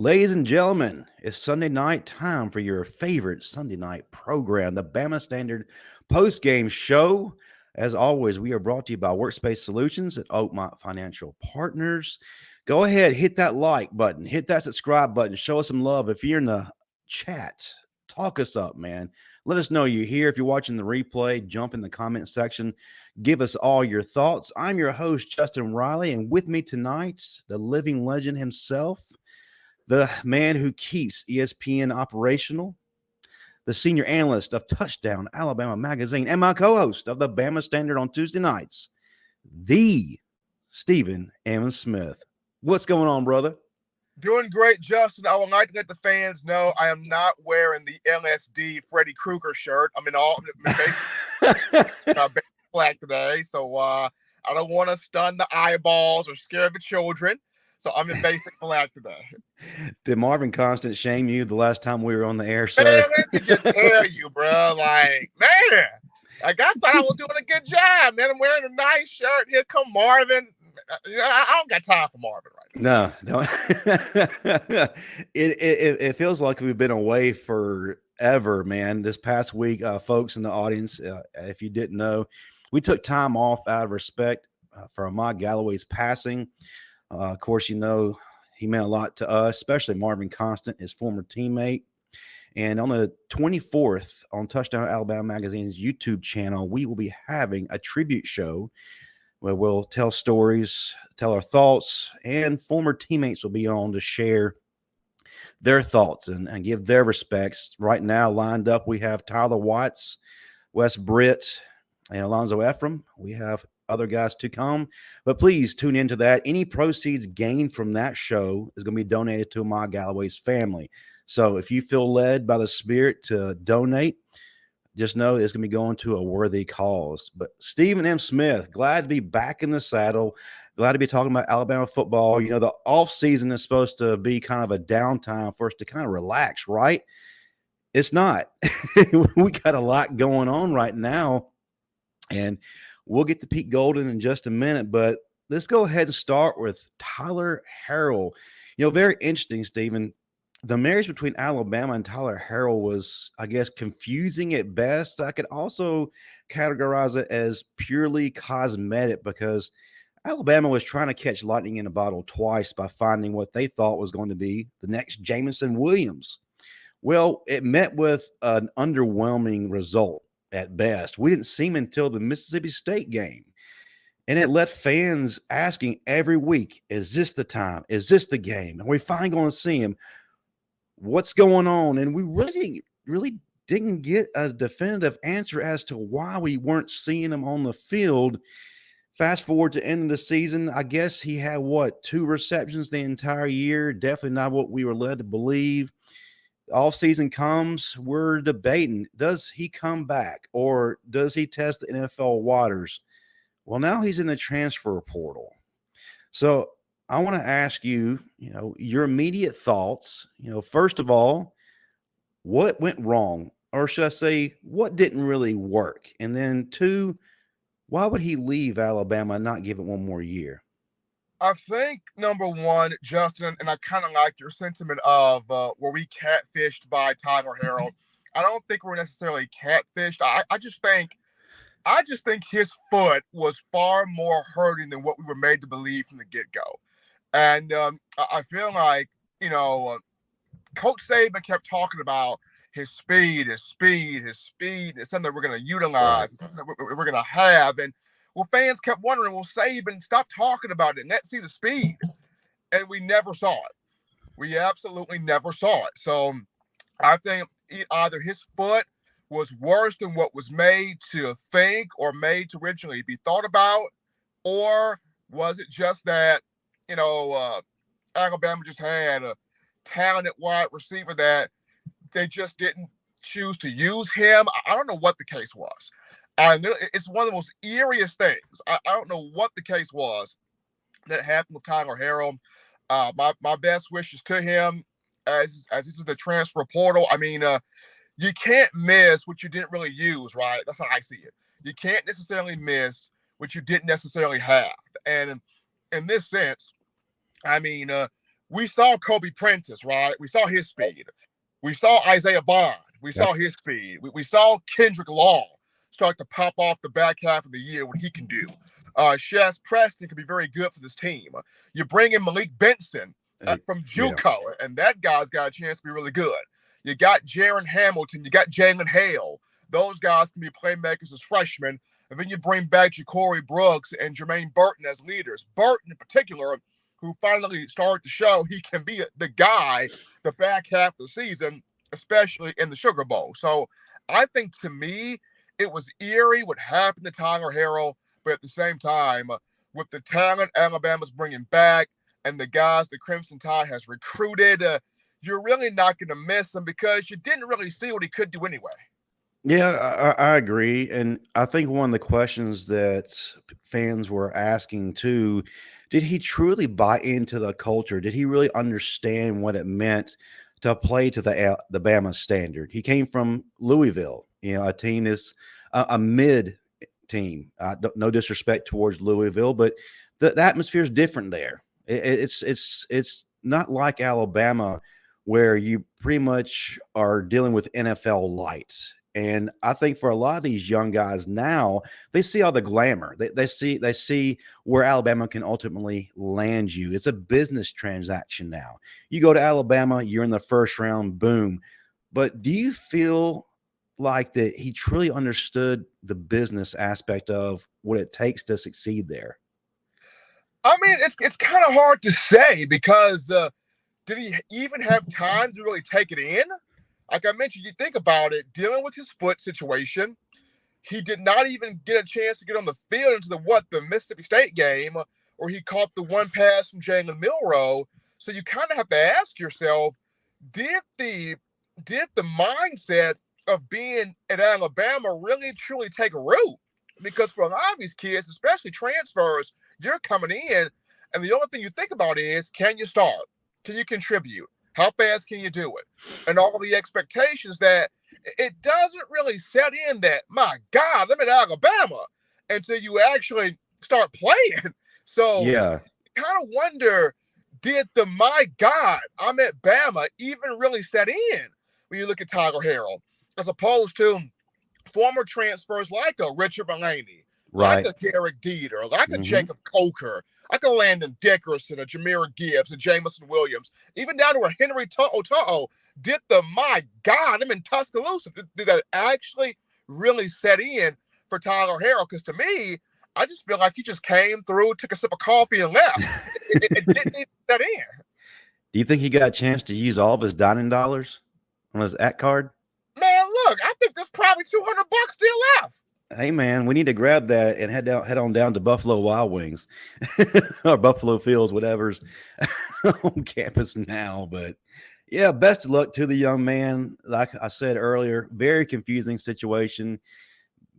Ladies and gentlemen, it's Sunday night time for your favorite Sunday night program, the Bama Standard post-game show. As always, we are brought to you by Workspace Solutions and Oakmont Financial Partners. Go ahead, hit that like button, hit that subscribe button, show us some love. If you're in the chat, talk us up, man. Let us know you're here. If you're watching the replay, jump in the comment section. Give us all your thoughts. I'm your host, Justin Riley, and with me tonight, the living legend himself, the man who keeps ESPN operational, the senior analyst of Touchdown Alabama Magazine, and my co-host of the Bama Standard on Tuesday nights, the Stephen M. Smith. What's going on, brother? Doing great, Justin. I would like to let the fans know I am not wearing the LSD Freddy Krueger shirt. I'm in black today, so I don't want to stun the eyeballs or scare the children. So I'm in basic black today. Did Marvin Constant shame you the last time we were on the air, sir? Man, let me just tell you, bro. Like, man, I thought I was doing a good job, man. I'm wearing a nice shirt. Here come Marvin. I don't got time for Marvin right now. No. It feels like we've been away forever, man. This past week, folks in the audience, if you didn't know, we took time off out of respect for Ahmad Galloway's passing. Of course, you know, he meant a lot to us, especially Marvin Constant, his former teammate. And on the 24th on Touchdown Alabama Magazine's YouTube channel, we will be having a tribute show where we'll tell stories, tell our thoughts, and former teammates will be on to share their thoughts and give their respects. Right now, lined up, we have Tyler Watts, Wes Britt, and Alonzo Ephraim. We have other guys to come, but please tune into that. Any proceeds gained from that show is going to be donated to Ahmad Galloway's family. So if you feel led by the Spirit to donate, just know it's going to be going to a worthy cause. But Stephen M. Smith, glad to be back in the saddle. Glad to be talking about Alabama football. You know, the off season is supposed to be kind of a downtime for us to kind of relax, right? It's not. We got a lot going on right now, and we'll get to Pete Golden in just a minute, but let's go ahead and start with Tyler Harrell. You know, very interesting, Stephen. The marriage between Alabama and Tyler Harrell was, I guess, confusing at best. I could also categorize it as purely cosmetic because Alabama was trying to catch lightning in a bottle twice by finding what they thought was going to be the next Jamison Williams. Well, it met with an underwhelming result. At best, we didn't see him until the Mississippi State game. And it left fans asking every week, is this the time? Is this the game? Are we finally going to see him? What's going on? And we really didn't get a definitive answer as to why we weren't seeing him on the field. Fast forward to end of the season, I guess he had, 2 receptions the entire year? Definitely not what we were led to believe. Off season comes, we're debating, does he come back or does he test the NFL waters? Well, now he's in the transfer portal. So I want to ask you, your immediate thoughts. First of all, what went wrong? Or should I say, what didn't really work? And then 2, why would he leave Alabama and not give it one more year? I think, number one, Justin, and I kind of like your sentiment of were we catfished by Tyler Harrell. I don't think we're necessarily catfished. I just think his foot was far more hurting than what we were made to believe from the get-go. And I feel like, Coach Saban kept talking about his speed. It's something that we're going to utilize, something that we're going to have. And well, fans kept wondering, well, Saban, stop talking about it. Let's see the speed. And we never saw it. We absolutely never saw it. So I think either his foot was worse than what was made to think or made to originally be thought about, or was it just that, Alabama just had a talented wide receiver that they just didn't choose to use him? I don't know what the case was. And it's one of the most eeriest things. I don't know what the case was that happened with Tyler Harrell. My best wishes to him as this is the transfer portal. I mean, you can't miss what you didn't really use, right? That's how I see it. You can't necessarily miss what you didn't necessarily have. And in this sense, I mean, we saw Kobe Prentice, right? We saw his speed. We saw Isaiah Bond. We saw his speed. We saw Kendrick Law start to pop off the back half of the year, what he can do. Shaz Preston can be very good for this team. You bring in Malik Benson from JUCO, and that guy's got a chance to be really good. You got Jaron Hamilton. You got Jalen Hale. Those guys can be playmakers as freshmen. And then you bring back Ja'Cory Brooks and Jermaine Burton as leaders. Burton in particular, who finally started to show he can be the guy the back half of the season, especially in the Sugar Bowl. So I think, to me, it was eerie what happened to Tyler Harrell, but at the same time, with the talent Alabama's bringing back and the guys the Crimson Tide has recruited, you're really not going to miss him because you didn't really see what he could do anyway. Yeah, I agree. And I think one of the questions that fans were asking too, did he truly buy into the culture? Did he really understand what it meant to play to the Bama standard? He came from Louisville, a team is a mid team. No disrespect towards Louisville, but the atmosphere is different there. It's not like Alabama, where you pretty much are dealing with NFL lights. And I think for a lot of these young guys now, they see all the glamour. They see where Alabama can ultimately land you. It's a business transaction now. You go to Alabama, you're in the first round, boom. But do you feel like that he truly understood the business aspect of what it takes to succeed there? I mean, it's kind of hard to say because did he even have time to really take it in? Like I mentioned, you think about it, dealing with his foot situation, he did not even get a chance to get on the field into the Mississippi State game, or he caught the one pass from Jalen Milroe. So you kind of have to ask yourself, did the mindset of being at Alabama really truly take root? Because for a lot of these kids, especially transfers, you're coming in, and the only thing you think about is, can you start? Can you contribute? How fast can you do it? And all the expectations that it doesn't really set in that, my God, I'm at Alabama, until you actually start playing. So Yeah, kind of wonder, did the my God, I'm at Bama even really set in when you look at Tyler Harrell, as opposed to former transfers like a Richard Mulaney, right. like a Derek Dieter, like a Jacob Coker, like a Landon Dickerson, a Jahmyr Gibbs, a Jamison Williams, even down to a Henry To'o. Did the my God, I'm in Tuscaloosa, did that actually really set in for Tyler Harrell? Because to me, I just feel like he just came through, took a sip of coffee, and left. It didn't even set in. Do you think he got a chance to use all of his dining dollars on his at card? Man, look, I think there's probably $200 still left. Hey man, we need to grab that and head on down to Buffalo Wild Wings or Buffalo Fields, whatever's on campus now. But yeah, best of luck to the young man. Like I said earlier, very confusing situation,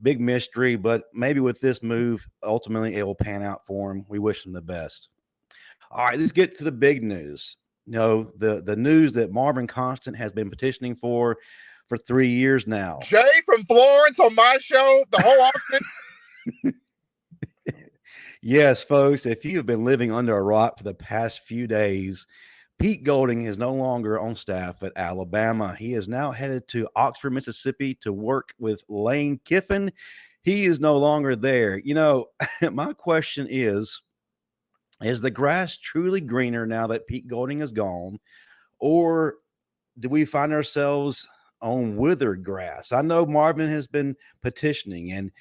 big mystery, but maybe with this move, ultimately it will pan out for him. We wish him the best. All right, let's get to the big news. The news that Marvin Constant has been petitioning for 3 years now. Jay from Florence on my show, the whole offseason. Yes, folks, if you have been living under a rock for the past few days, Pete Golding is no longer on staff at Alabama. He is now headed to Oxford, Mississippi to work with Lane Kiffin. He is no longer there. My question is the grass truly greener now that Pete Golding is gone, or do we find ourselves on withered grass? I know Marvin has been petitioning, and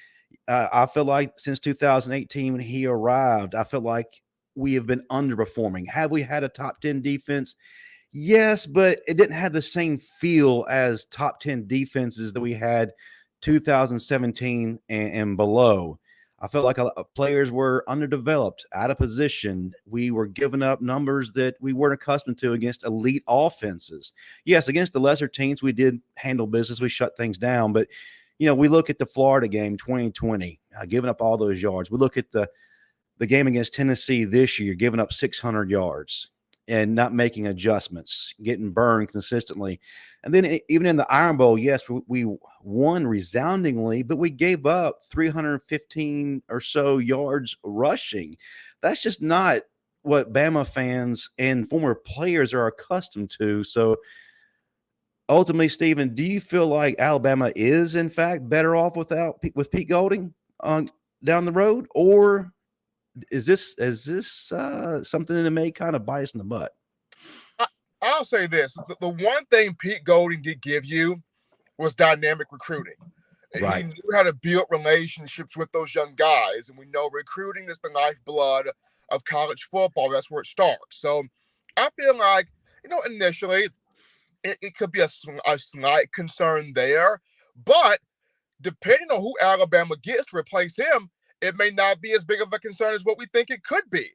I feel like since 2018 when he arrived, I feel like we have been underperforming. Have we had a top 10 defense? Yes, but it didn't have the same feel as top 10 defenses that we had 2017 and below. I felt like players were underdeveloped, out of position. We were giving up numbers that we weren't accustomed to against elite offenses. Yes, against the lesser teams, we did handle business. We shut things down. But, we look at the Florida game 2020, giving up all those yards. We look at the game against Tennessee this year, giving up 600 yards and not making adjustments, getting burned consistently. And then even in the Iron Bowl, yes, we won resoundingly, but we gave up 315 or so yards rushing. That's just not what Bama fans and former players are accustomed to. So ultimately, Stephen, do you feel like Alabama is in fact better off with Pete Golding on down the road, or is this something that may kind of bite us in the butt? I'll say this: the one thing Pete Golding did give you was dynamic recruiting. He Right. knew how to build relationships with those young guys, and we know recruiting is the lifeblood of college football. That's where it starts. So I feel like, initially it could be a slight concern there, but depending on who Alabama gets to replace him, it may not be as big of a concern as what we think it could be.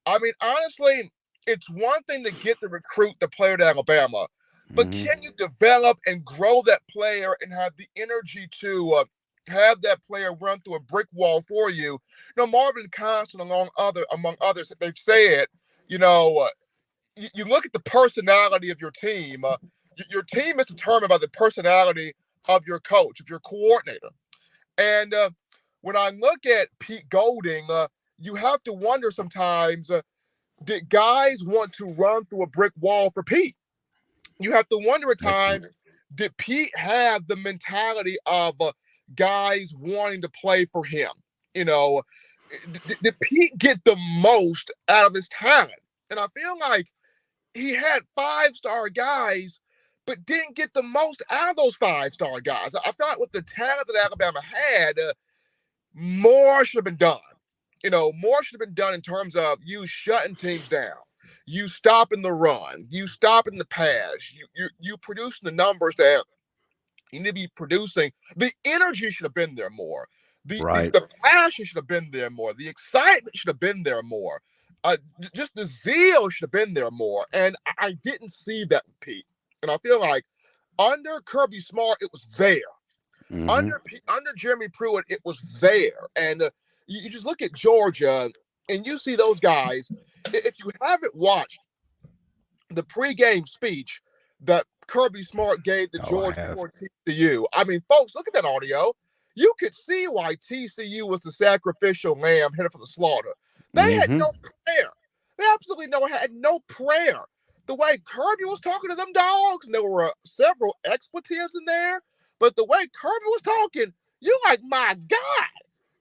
I mean, honestly, it's one thing to get the recruit, the player to Alabama, but can you develop and grow that player and have the energy to have that player run through a brick wall for you? Marvin Constant, among others, they've said, you look at the personality of your team. Your team is determined by the personality of your coach, of your coordinator. And when I look at Pete Golding, you have to wonder sometimes, did guys want to run through a brick wall for Pete? You have to wonder at times, did Pete have the mentality of guys wanting to play for him? Did Pete get the most out of his talent? And I feel like he had 5-star guys, but didn't get the most out of those 5-star guys. I felt like with the talent that Alabama had, more should have been done. More should have been done in terms of you shutting teams down, you stopping the run, you stopping the pass, you producing the numbers that you need to be producing. The energy should have been there more. The passion should have been there more. The excitement should have been there more. Just the zeal should have been there more. And I didn't see that with Pete. And I feel like under Kirby Smart, it was there. Under Jeremy Pruitt, it was there. And you just look at Georgia and you see those guys. If you haven't watched the pregame speech that Kirby Smart gave the Georgia before TCU, I mean, folks, look at that audio. You could see why TCU was the sacrificial lamb headed for the slaughter. They had no prayer. They absolutely had no prayer. The way Kirby was talking to them dogs, and there were several expletives in there, but the way Kirby was talking, you're like, my God.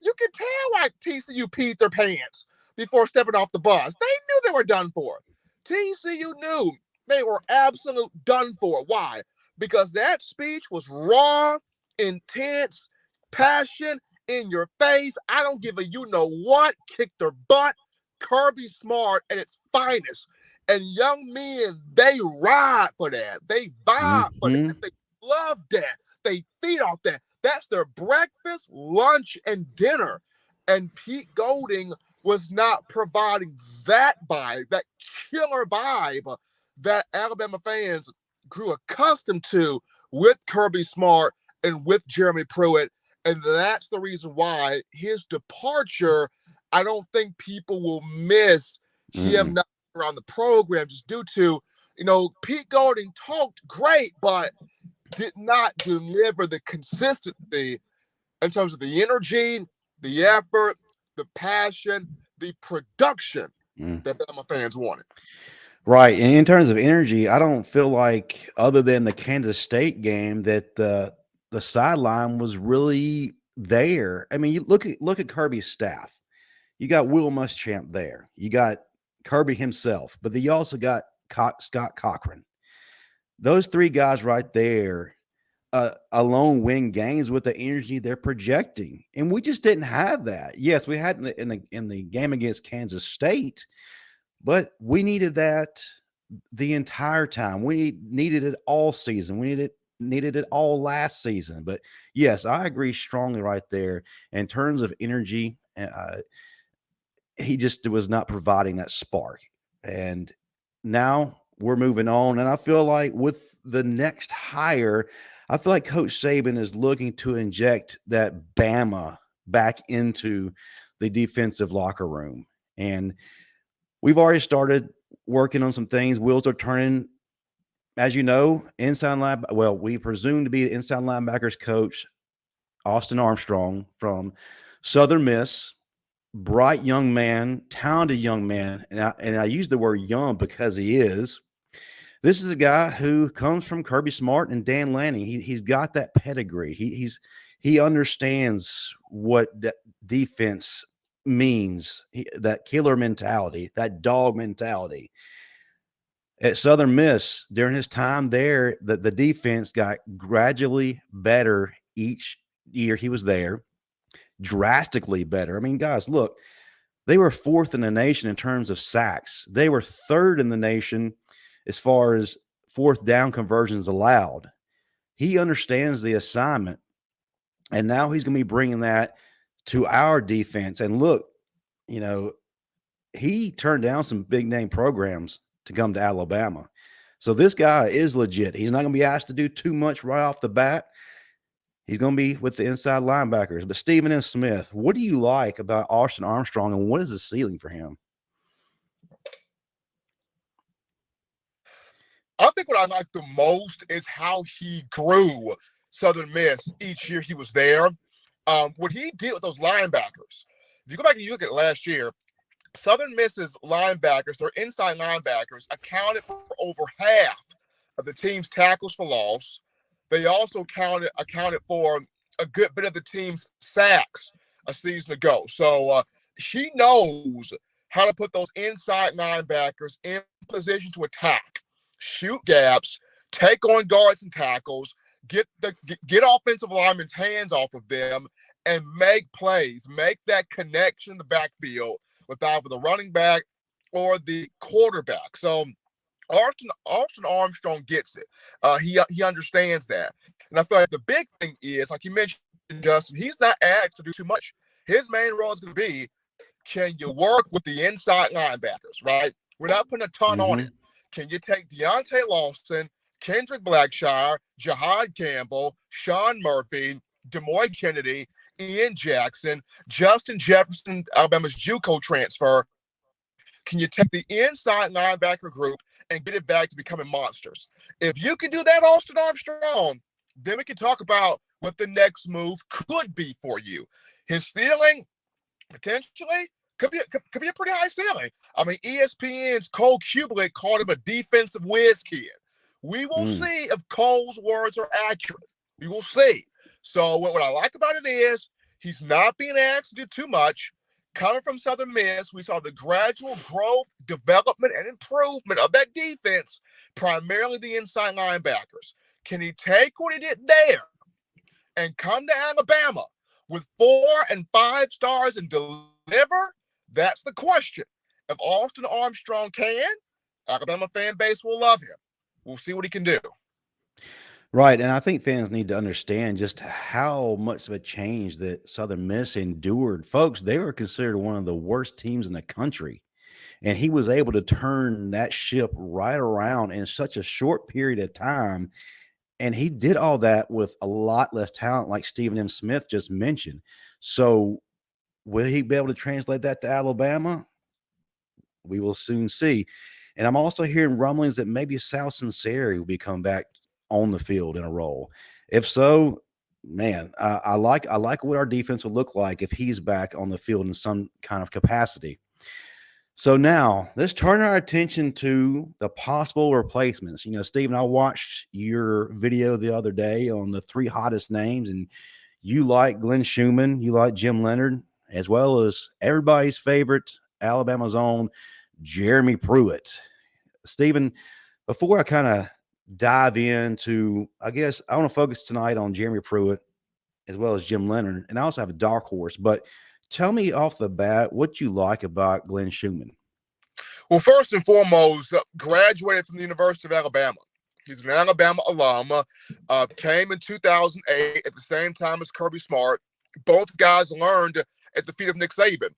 You could tell like TCU peed their pants before stepping off the bus. They knew they were done for. TCU knew they were absolute done for. Why? Because that speech was raw, intense, passion, in your face. I don't give a you-know-what. Kick their butt. Kirby Smart at its finest. And young men, they ride for that. They vibe for that. They love that. They feed off that. That's their breakfast, lunch, and dinner. And Pete Golding was not providing that vibe, that killer vibe that Alabama fans grew accustomed to with Kirby Smart and with Jeremy Pruitt. And that's the reason why his departure, I don't think people will miss him not around the program just due to, Pete Golding talked great, but did not deliver the consistency in terms of the energy, the effort, the passion, the production that Bama fans wanted. Right. And in terms of energy, I don't feel like, other than the Kansas State game, that the sideline was really there. I mean, you look at Kirby's staff. You got Will Muschamp there. You got Kirby himself, but then you also got Scott Cochran. Those three guys right there alone win games with the energy they're projecting, and we just didn't have that. Yes, we had in the game against Kansas State, but we needed that the entire time. We needed it all season. We needed it all last season. But yes, I agree strongly right there in terms of energy. He just was not providing that spark. And now we're moving on. And I feel like with the next hire, I feel like Coach Saban is looking to inject that Bama back into the defensive locker room. And we've already started working on some things. Wheels are turning. As you know, we presume to be the inside linebackers coach, Austin Armstrong from Southern Miss. bright young man, talented young man, and I use the word young because he is. This is a guy who comes from Kirby Smart and Dan Lanning. He's got that pedigree. He understands what defense means. That killer mentality, that dog mentality. At Southern Miss, during his time there, the defense got gradually better each year he was there, drastically better. I mean, guys, look, they were fourth in the nation in terms of sacks. They were third in the nation as far as fourth down conversions allowed. He understands the assignment, and now he's going to be bringing that to our defense. And look, he turned down some big name programs to come to Alabama. So this guy is legit. He's not going to be asked to do too much right off the bat. He's going to be with the inside linebackers. But Stephen M. Smith, what do you like about Austin Armstrong, and what is the ceiling for him? I think what I like the most is how he grew Southern Miss each year he was there. What he did with those linebackers. If you go back and you look at last year, Southern Miss's linebackers, their inside linebackers, accounted for over half of the team's tackles for loss. They also accounted for a good bit of the team's sacks a season ago. So he knows how to put those inside linebackers in position to attack, shoot gaps, take on guards and tackles, get offensive linemen's hands off of them, and make plays, make that connection in the backfield with either the running back or the quarterback. So Austin Armstrong gets it. He understands that. And I feel like the big thing is, like you mentioned, Justin, he's not asked to do too much. His main role is going to be, can you work with the inside linebackers, right? We're not putting a ton on it. Can you take Deontay Lawson, Kendrick Blackshire, Jahad Campbell, Sean Murphy, Demoy Kennedy, Ian Jackson, Justin Jefferson, Alabama's JUCO transfer? Can you take the inside linebacker group and get it back to becoming monsters? If you can do that, Austin Armstrong, then we can talk about what the next move could be for you. His ceiling, potentially, could be a pretty high ceiling. I mean, ESPN's Cole Kublik called him a defensive whiz kid. We will see if Cole's words are accurate. We will see. So what I like about it is he's not being asked to do too much. Coming from Southern Miss, we saw the gradual growth, development, and improvement of that defense, primarily the inside linebackers. Can he take what he did there and come to Alabama with 4 and 5 stars and deliver? That's the question. If Austin Armstrong can, Alabama fan base will love him. We'll see what he can do. Right, and I think fans need to understand just how much of a change that Southern Miss endured. Folks, they were considered one of the worst teams in the country, and he was able to turn that ship right around in such a short period of time, and he did all that with a lot less talent, like Stephen M. Smith just mentioned. So will he be able to translate that to Alabama? We will soon see. And I'm also hearing rumblings that maybe Sal Sinceri will be coming back on the field in a role. If so, man, I like what our defense will look like if he's back on the field in some kind of capacity. So now let's turn our attention to the possible replacements. Stephen, I watched your video the other day on the 3 hottest names, and you like Glenn Schumann, you like Jim Leonard, as well as everybody's favorite, Alabama's own Jeremy Pruitt. Stephen, before I kind of dive into, I guess I want to focus tonight on Jeremy Pruitt as well as Jim Leonard, and I also have a dark horse, but tell me off the bat what you like about Glenn Schumann. Well, first and foremost, graduated from the University of Alabama. He's an Alabama alum, came in 2008 at the same time as Kirby Smart. Both guys learned at the feet of Nick Saban.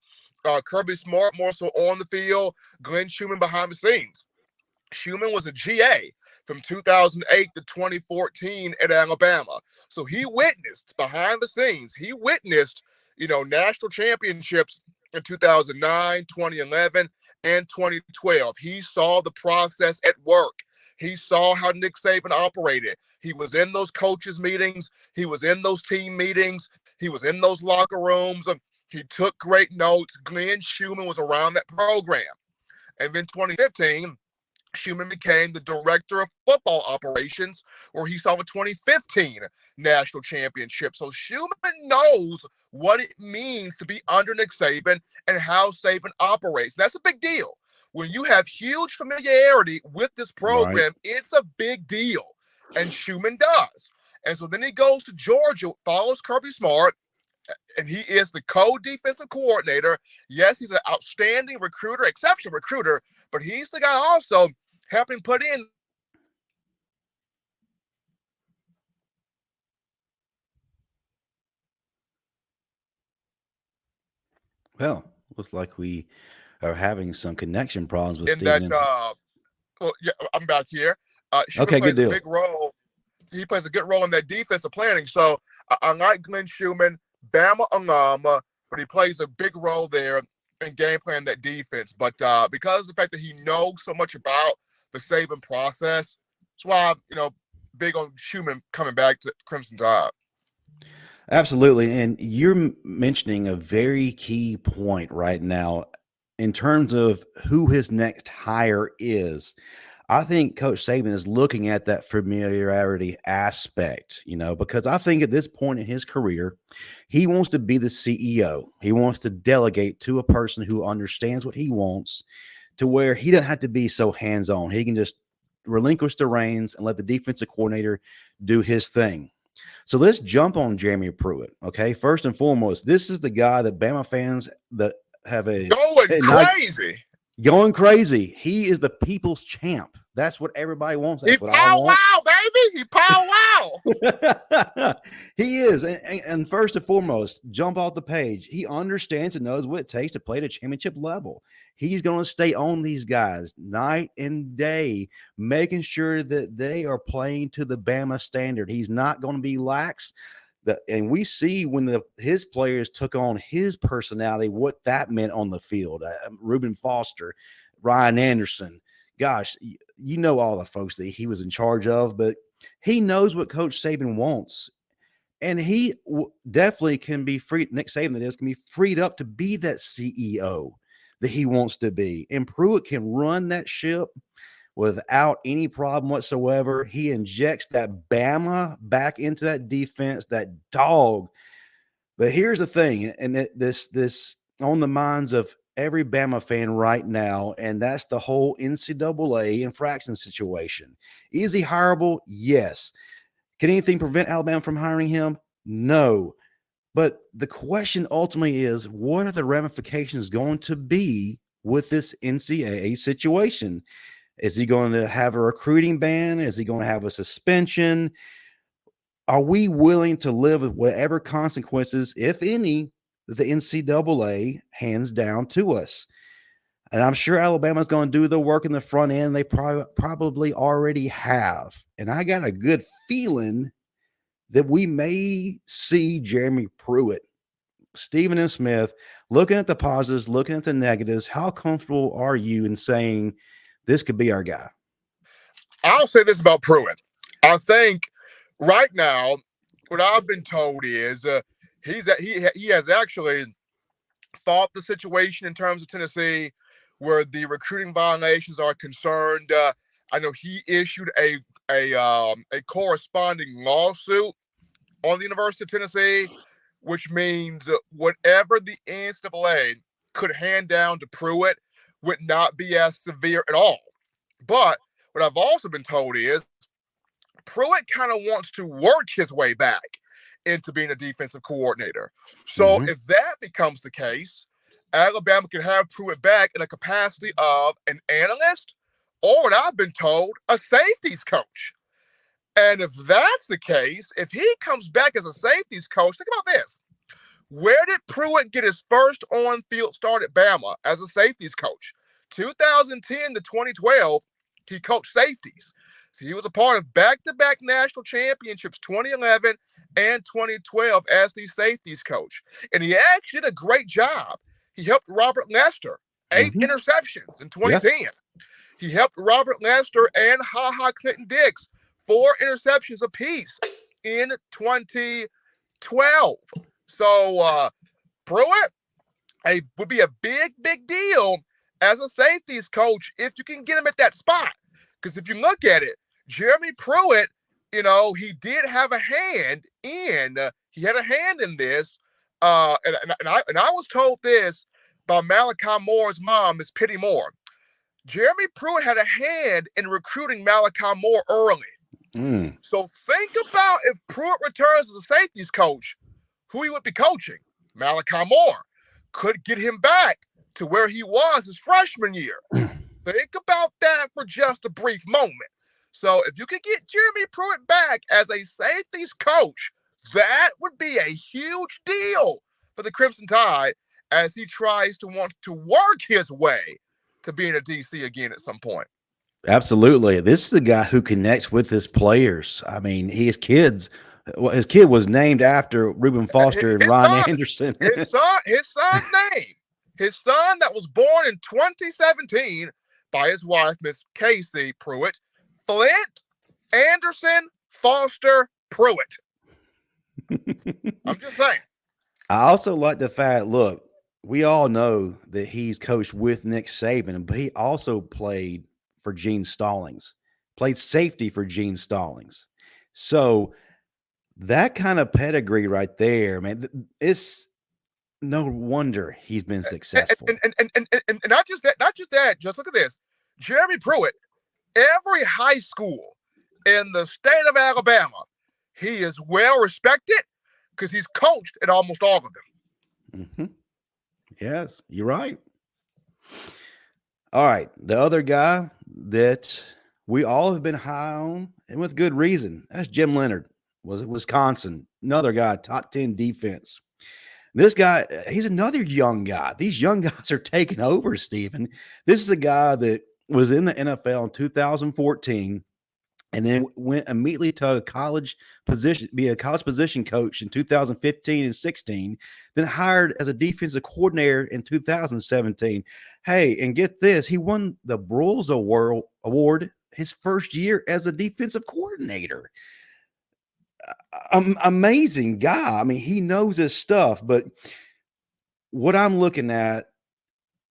Kirby Smart more so on the field, Glenn Schumann behind the scenes. Schumann was a GA from 2008 to 2014 at Alabama. So he witnessed behind the scenes, national championships in 2009, 2011, and 2012. He saw the process at work. He saw how Nick Saban operated. He was in those coaches' meetings. He was in those team meetings. He was in those locker rooms. He took great notes. Glenn Schumann was around that program. And then 2015, Schumann became the director of football operations, where he saw the 2015 national championship. So Schumann knows what it means to be under Nick Saban and how Saban operates. That's a big deal. When you have huge familiarity with this program, Right. it's a big deal. And Schumann does. And so then he goes to Georgia, follows Kirby Smart, and he is the co-defensive coordinator. Yes, he's an outstanding recruiter, exceptional recruiter, but he's the guy also helping put in. Well, looks like we are having some connection problems with In that, Steven. well, yeah, I'm back here. Schumann Okay, good plays a deal. big role. He plays a good role in that defensive planning. So I like Glenn Schumann, Bama alum, but he plays a big role there in game plan that defense. But because of the fact that he knows so much about the Saban process, that's why big on Schumann coming back to Crimson Tide. Absolutely. And you're mentioning a very key point right now in terms of who his next hire is. I think Coach Saban is looking at that familiarity aspect, because I think at this point in his career, he wants to be the CEO. He wants to delegate to a person who understands what he wants, to where he doesn't have to be so hands-on. He can just relinquish the reins and let the defensive coordinator do his thing. So let's jump on Jeremy Pruitt. Okay. First and foremost, this is the guy that Bama fans that have going crazy. He is the people's champ. That's what everybody wants. That's what I want. Wow, baby. He pow wow. He is. And first and foremost, jump off the page. He understands and knows what it takes to play at a championship level. He's going to stay on these guys night and day, making sure that they are playing to the Bama standard. He's not going to be lax. And we see when his players took on his personality, what that meant on the field. Reuben Foster, Ryan Anderson, gosh, all the folks that he was in charge of, but he knows what Coach Saban wants. And he definitely can be free. Nick Saban, that is, can be freed up to be that CEO that he wants to be. And Pruitt can run that ship without any problem whatsoever. He injects that Bama back into that defense, that dog. But here's the thing, and this on the minds of every Bama fan right now, and that's the whole NCAA infraction situation. Is he hireable? Yes. Can anything prevent Alabama from hiring him? No. But the question ultimately is, what are the ramifications going to be with this NCAA situation? Is he going to have a recruiting ban? Is he going to have a suspension? Are we willing to live with whatever consequences, if any, that the NCAA hands down to us? And I'm sure Alabama's going to do the work in the front end. They probably already have. And I got a good feeling that we may see Jeremy Pruitt, Stephen M. Smith, looking at the positives, looking at the negatives. How comfortable are you in saying this could be our guy? I'll say this about Pruitt. I think right now, what I've been told is he has actually thought the situation in terms of Tennessee, where the recruiting violations are concerned. I know he issued a corresponding lawsuit on the University of Tennessee, which means whatever the NCAA could hand down to Pruitt would not be as severe at all. But what I've also been told is Pruitt kind of wants to work his way back into being a defensive coordinator. So if that becomes the case, Alabama can have Pruitt back in a capacity of an analyst, or what I've been told, a safeties coach. And if that's the case, if he comes back as a safeties coach, think about this. Where did Pruitt get his first on-field start at Bama as a safeties coach? 2010 to 2012, he coached safeties. So he was a part of back-to-back national championships, 2011 and 2012, as the safeties coach. And he actually did a great job. He helped Robert Lester, 8 interceptions in 2010. Yeah. He helped Robert Lester and Ha Clinton Dix, 4 interceptions apiece in 2012. So Pruitt, would be a big deal as a safeties coach if you can get him at that spot. Because if you look at it, Jeremy Pruitt, he did have a hand in. He had a hand in this, and I was told this by Malachi Moore's mom, Miss Pitty Moore. Jeremy Pruitt had a hand in recruiting Malachi Moore early. So think about if Pruitt returns as a safeties coach, who he would be coaching. Malachi Moore could get him back to where he was his freshman year. Think about that for just a brief moment. So if you could get Jeremy Pruitt back as a safeties coach, that would be a huge deal for the Crimson Tide as he tries to want to work his way to being a DC again at some point. Absolutely. This is the guy who connects with his players. I mean, his kid was named after Reuben Foster and Ryan Anderson. His son's name. His son that was born in 2017 by his wife, Miss Casey Pruitt, Flint Anderson Foster Pruitt. I'm just saying. I also like the fact, look, we all know that he's coached with Nick Saban, but he also played for Gene Stallings, played safety for Gene Stallings. So that kind of pedigree right there, man, it's no wonder he's been successful. And not just that, just look at this. Jeremy Pruitt, every high school in the state of Alabama, he is well respected because he's coached at almost all of them. Mm-hmm. Yes, you're right. All right. The other guy that we all have been high on, and with good reason, that's Jim Leonhard. Was it Wisconsin? Another guy, top 10 defense. This guy, he's another young guy. These young guys are taking over, Stephen. This is a guy that was in the NFL in 2014 and then went immediately to a college position, be a college position coach in 2015 and 16, then hired as a defensive coordinator in 2017. Hey, and get this, he won the Broyles Award his first year as a defensive coordinator. Amazing guy. I mean, he knows his stuff, but what I'm looking at,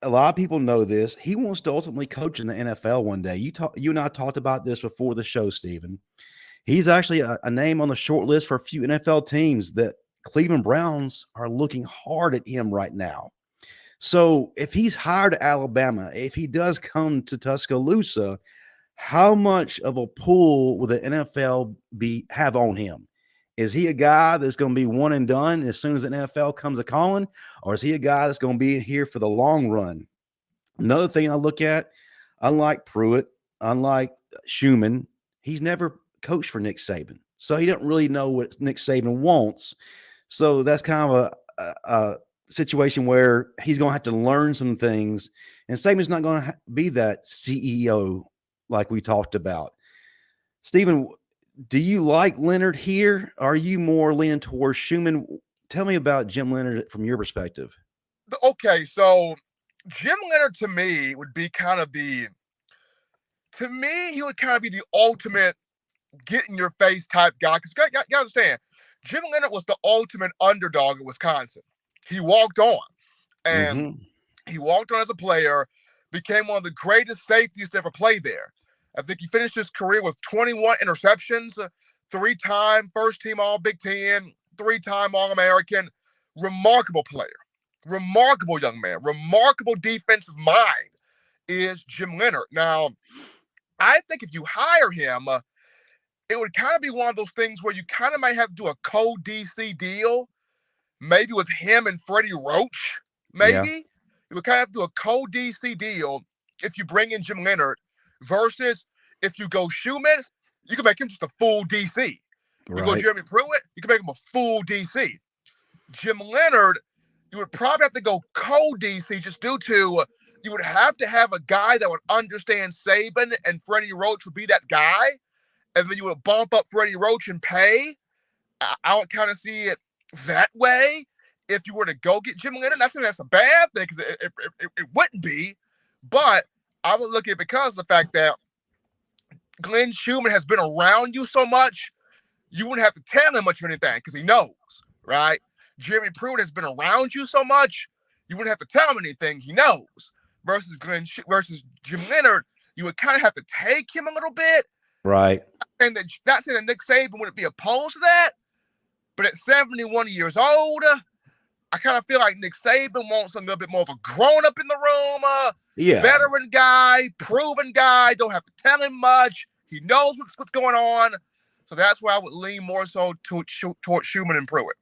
a lot of people know this. He wants to ultimately coach in the NFL one day. You and I talked about this before the show, Stephen. He's actually a name on the short list for a few NFL teams that Cleveland Browns are looking hard at him right now. So if he's hired at Alabama, if he does come to Tuscaloosa, how much of a pull will the NFL have on him? Is he a guy that's going to be one and done as soon as the NFL comes a calling, or is he a guy that's going to be here for the long run? Another thing I look at, unlike Pruitt, unlike Schumann, he's never coached for Nick Saban, so he doesn't really know what Nick Saban wants. So that's kind of a situation where he's going to have to learn some things, and Saban's not going to be that CEO like we talked about. Stephen, do you like Leonhard here? Are you more leaning towards Schumann? Tell me about Jim Leonhard from your perspective. Okay, so Jim Leonhard to me would be kind of he would kind of be the ultimate get in your face type guy. Because you got to understand, Jim Leonhard was the ultimate underdog in Wisconsin. He walked on, and he walked on as a player, became one of the greatest safeties to ever play there. I think he finished his career with 21 interceptions, 3-time first-team All-Big Ten, 3-time All-American. Remarkable player, remarkable young man, remarkable defensive mind is Jim Leonhard. Now, I think if you hire him, it would kind of be one of those things where you kind of might have to do a co-DC deal, maybe with him and Freddie Roach, maybe. Yeah. You would kind of have to do a co-DC deal if you bring in Jim Leonhard versus if you go Schumann, you can make him just a full DC. You go Jeremy Pruitt, you can make him a full DC. Jim Leonhard, you would probably have to go co-DC just due to you would have to have a guy that would understand Saban, and Freddie Roach would be that guy. And then you would bump up Freddie Roach in pay. I would kind of see it that way. If you were to go get Jim Leonhard, that's a bad thing because it wouldn't be. But I would look at it because of the fact that Glenn Schumann has been around you so much, you wouldn't have to tell him much of anything because he knows, right? Jeremy Pruitt has been around you so much, you wouldn't have to tell him anything. He knows. Versus Jim Leonard, you would kind of have to take him a little bit. Right. Not saying that Nick Saban wouldn't be opposed to that, but at 71 years old, I kind of feel like Nick Saban wants a little bit more of a grown-up in the room, veteran guy, proven guy, don't have to tell him much. He knows what's going on. So that's where I would lean more so toward Schumann and Pruitt.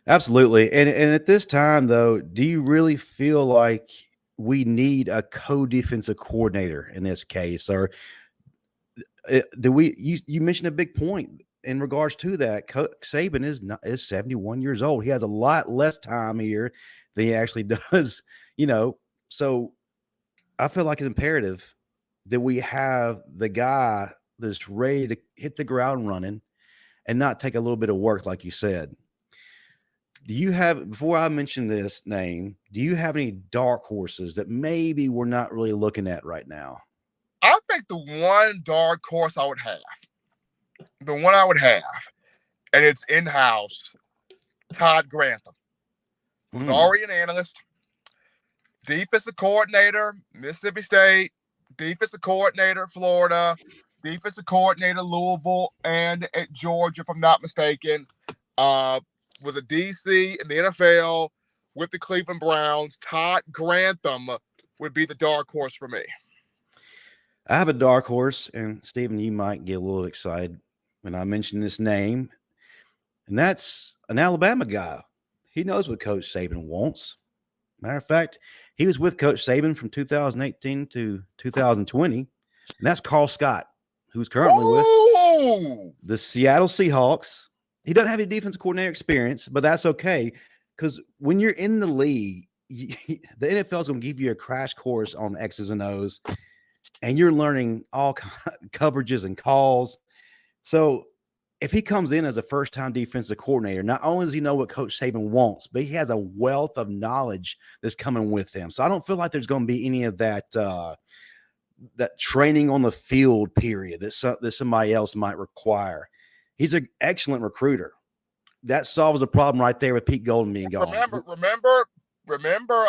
Absolutely. And at this time, though, do you really feel like we need a co-defensive coordinator in this case? Or you mentioned a big point in regards to that. Saban is 71 years old. He has a lot less time here than he actually does, So I feel like it's imperative that we have the guy that's ready to hit the ground running and not take a little bit of work, like you said. Before I mention this name, do you have any dark horses that maybe we're not really looking at right now? I think the one dark horse I would have, and it's in-house, Todd Grantham, who's already an analyst, defensive coordinator, Mississippi State, defensive coordinator, Florida, defensive coordinator, Louisville, and at Georgia, if I'm not mistaken. With a DC in the NFL with the Cleveland Browns, Todd Grantham would be the dark horse for me. I have a dark horse, and Stephen, you might get a little excited when I mention this name, and that's an Alabama guy. He knows what Coach Saban wants. Matter of fact, he was with Coach Saban from 2018 to 2020, and that's Carl Scott, who's currently with the Seattle Seahawks. He doesn't have any defensive coordinator experience, but that's okay, because when you're in the league, the NFL is going to give you a crash course on X's and O's, and you're learning all coverages and calls. So if he comes in as a first-time defensive coordinator, not only does he know what Coach Saban wants, but he has a wealth of knowledge that's coming with him. So I don't feel like there's going to be any of that that training on the field period that somebody else might require. He's an excellent recruiter. That solves a problem right there with Pete Golden being gone. Remember,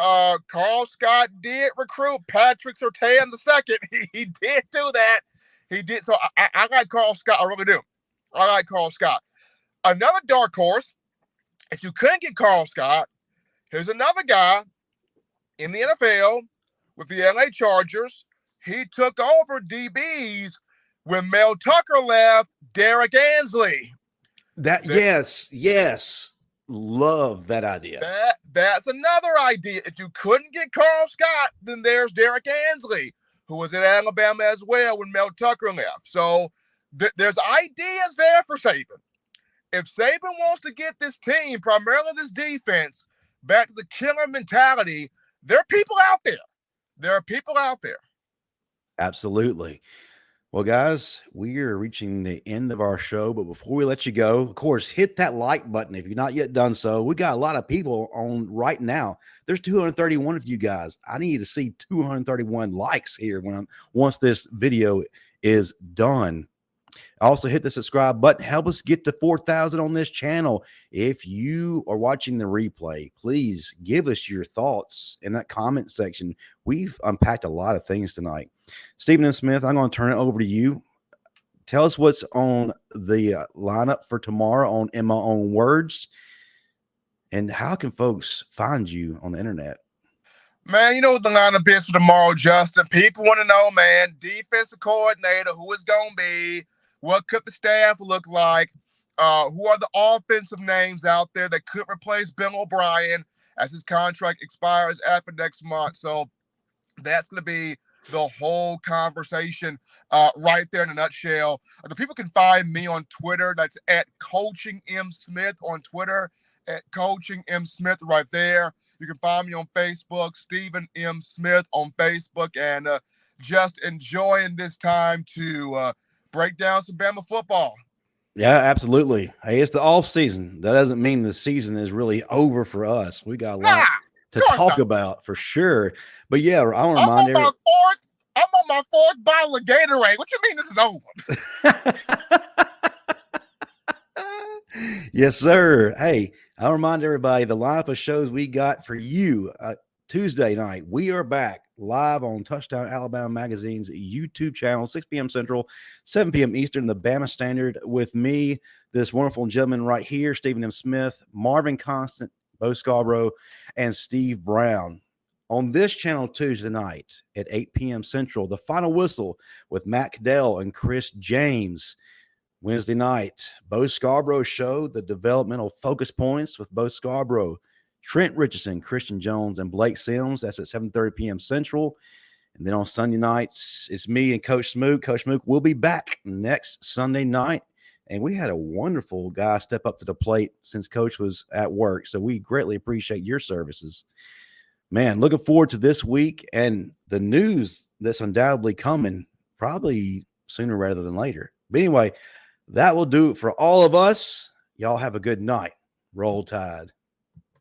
Carl Scott did recruit Patrick Surtain II. He did do that. He did. So I like Carl Scott. I really do. I like Carl Scott. Another dark horse, if you couldn't get Carl Scott, here's another guy in the NFL with the LA Chargers. He took over DBs when Mel Tucker left, Derek Ansley. Yes. Love that idea. That's another idea. If you couldn't get Carl Scott, then there's Derek Ansley, who was at Alabama as well when Mel Tucker left. So there's ideas there for Saban. If Saban wants to get this team, primarily this defense, back to the killer mentality, there are people out there. Absolutely. Well, guys, we are reaching the end of our show, but before we let you go, of course, hit that like button if you've not yet done so. We got a lot of people on right now. There's 231 of you guys. I need to see 231 likes here once this video is done. Also, hit the subscribe button. Help us get to 4,000 on this channel. If you are watching the replay, please give us your thoughts in that comment section. We've unpacked a lot of things tonight. Stephen and Smith, I'm going to turn it over to you. Tell us what's on the lineup for tomorrow on In My Own Words, and how can folks find you on the internet? Man, you know what the lineup is for tomorrow, Justin. People want to know, man, defensive coordinator, who it's going to be, what could the staff look like, who are the offensive names out there that could replace Bill O'Brien as his contract expires after next month. So that's going to be the whole conversation right there in a nutshell. The people can find me on Twitter. That's at Coaching M. Smith on Twitter, at Coaching M. Smith right there. You can find me on Facebook, Stephen M. Smith on Facebook, and just enjoying this time to break down some Bama football. Yeah, absolutely. Hey, it's the off season. That doesn't mean the season is really over for us. We got a lot to talk about for sure. But yeah, I want to remind everyone. I'm on my fourth bottle of Gatorade. What you mean this is over? Yes, sir. Hey, I'll remind everybody the lineup of shows we got for you. Tuesday night, we are back live on Touchdown Alabama Magazine's YouTube channel, 6 p.m. Central, 7 p.m. Eastern, the Bama Standard, with me, this wonderful gentleman right here, Stephen M. Smith, Marvin Constant, Bo Scarborough, and Steve Brown. On this channel Tuesday night at 8 p.m. Central, the final whistle with Matt Cadell and Chris James. Wednesday night, Bo Scarborough Show, the developmental focus points with Bo Scarborough, Trent Richardson, Christian Jones, and Blake Sims. That's at 7:30 p.m. Central. And then on Sunday nights, it's me and Coach Smook. Coach Smook will be back next Sunday night. And we had a wonderful guy step up to the plate since Coach was at work. So we greatly appreciate your services. Man, looking forward to this week and the news that's undoubtedly coming probably sooner rather than later. But anyway, that will do it for all of us. Y'all have a good night. Roll Tide.